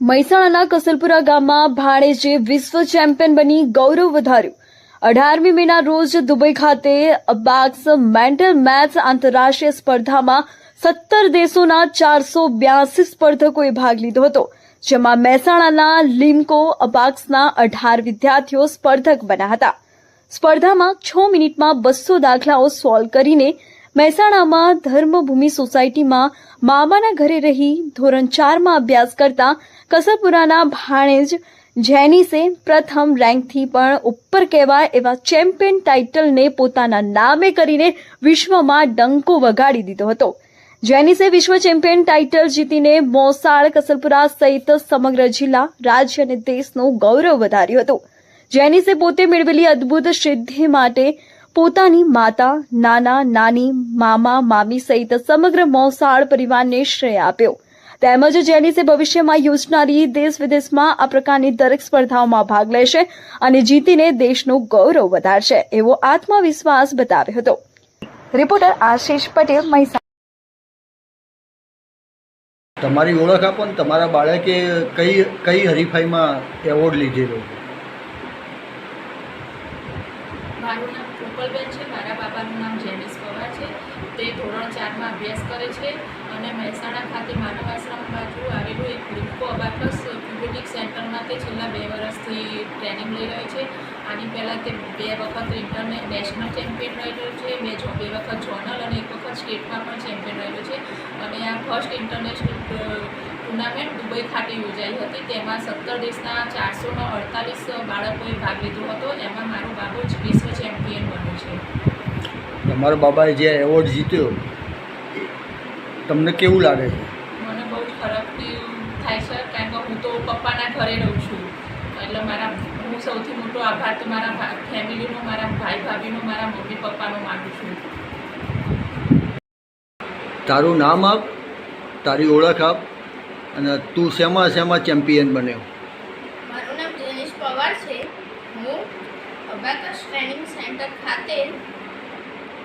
મહેસાણાના કસલપુરા ગામમાં ભાણેજે વિશ્વ ચેમ્પિયન બની ગૌરવ વધાર્યું। 18મી મેના રોજ દુબઈ ખાતે અબાક્સ મેન્ટલ મેથ્સ આંતરરાષ્ટ્રીય સ્પર્ધામાં 17 દેશોના 482 સ્પર્ધકોએ ભાગ લીધો હતો, જેમાં મહેસાણાના લિમ્કો અબાક્સના 18 વિદ્યાર્થીઓ સ્પર્ધક બન્યા હતા। સ્પર્ધામાં 6 મિનિટમાં 200 દાખલાઓ સોલ્વ કરીને મહેસાણામાં ધર્મભૂમિ સોસાયટીમાં મામાના ઘરે રહી ધોરણ 4માં અભ્યાસ કરતા કસલપુરાના ભાણેજ જેનિસે પ્રથમ રેન્કથી પણ ઉપર કહેવાય એવા ચેમ્પિયન ટાઇટલને પોતાના નામે કરીને વિશ્વમાં ડંકો વગાડી દીધો હતો। જેનિસે વિશ્વ ચેમ્પિયન ટાઇટલ જીતીને મોસાળ, કસલપુરા સહિત સમગ્ર જિલ્લા, રાજ્ય અને દેશનું ગૌરવ વધાર્યું હતું। જેનિસે પોતે મેળવેલી અદ્ભુત સિદ્ધિ માટે પોતાની માતા, નાના, નાની, મામા, મામી સહિત સમગ્ર મોસાળ પરિવારને શ્રેય આપ્યો। તેમજ જેનિસે ભવિષ્યમાં યોજનારી દેશ વિદેશમાં આ પ્રકારની દરેક સ્પર્ધાઓમાં ભાગ લેશે અને જીતીને દેશનું ગૌરવ વધારશે એવો આત્મવિશ્વાસ બતાવ્યો હતો। રિપોર્ટર આશીષ પટેલ, મહેસાણા। તમારી ઓળખ આપો ને, તમારા બાળકે કઈ હરીફાઈમાં એવોર્ડ લીધેલો? મારું નામ કૃપલબેન છે, મારા બાબાનું નામ જેનિસ પવાર છે। તે ધોરણ 4માં અભ્યાસ કરે છે અને મહેસાણા ખાતે માનવ આશ્રમ બાજુ આવેલું એક લિમ્કો અબાકસ ક્યુબેટિક સેન્ટરમાં તે છેલ્લા 2 વર્ષથી ટ્રેનિંગ લઈ રહી છે। આની પહેલાં તે 2 વખત નેશનલ ચેમ્પિયન રહેલો છે, 2 વખત ઝોનલ અને 1 વખત સ્ટેટમાં પણ ચેમ્પિયન રહેલો છે અને આ ફર્સ્ટ ઇન્ટરનેશનલ ટુર્નામેન્ટ દુબઈ ખાતે યોજાઈ હતી। તેમાં 17 દેશના 448 બાળકોએ ભાગ લીધો હતો। એમાં મારો બાબો જ વિશ્વ ચેમ્પિયન બન્યો છે। તમારા બાબાએ જે એવોર્ડ જીત્યો, તમને કેવું લાગે છે? મને બહુ જ ખરાબ થાય છે, કારણ કે હું તો પપ્પાના ઘરે રહું છું, એટલે હું સૌથી મોટો આભાર તો મારા ફેમિલીનો, મારા ભાઈ ભાભીનો, મારા મમ્મી પપ્પાનો માનું છું। તારું નામ આપ, તારી ઓળખ આપ અને તું શેમાં ચેમ્પિયન બન્યો? મારું નામ જેનિસ પવાર છે। હું અબાકસ ટ્રેનિંગ સેન્ટર ખાતે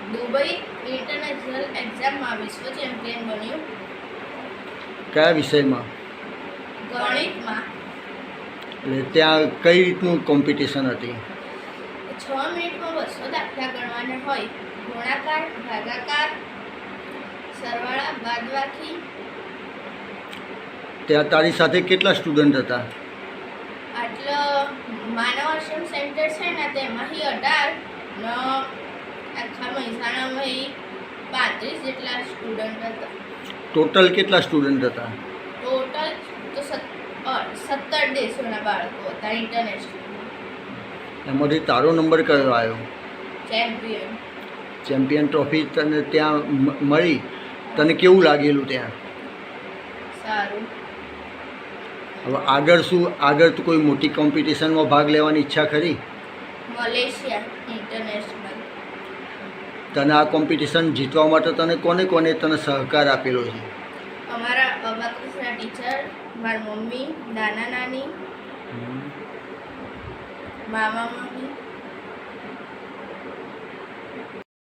દુબઈ ઇન્ટરનેશનલ એક્ઝામમાં વિશ્વ ચેમ્પિયન બન્યું। કયા વિષયમાં? ગણિતમાં। એટલે ત્યાં કઈ રીતનું કોમ્પિટિશન હતી? 6 મિનિટમાં 200 દાખલા ગણવાના હોય, ગુણાકાર, ભાગાકાર, સરવાળા, બાદબાકી। ત્યાં તારી સાથે કેટલા સ્ટુડન્ટ હતા? આટલો માનવ આશ્રમ સેન્ટર છે ને, તેમાંથી 18 ને આખા મહેસાણામાં 35 જેટલા સ્ટુડન્ટ હતા। ટોટલ કેટલા સ્ટુડન્ટ હતા? ટોટલ તો 17 દેશોના બાળકો હતા ઇન્ટરનેશનલ। એમાંથી તારો નંબર કયો આવ્યો? ચેમ્પિયન। ચેમ્પિયન ટ્રોફી તને ત્યાં મળી, તને કેવું લાગેલું ત્યાં? સારું। હવે આગળ તું કોઈ મોટી કોમ્પિટિશનમાં ભાગ લેવાની ઈચ્છા ખરી? Malaysia international. તને આ કોમ્પિટિશન જીતવા માટે કોને તને સહકાર આપેલો છે? અમારા અબાકસના ટીચર, મારી મમ્મી, નાના નાની, મામા મામી,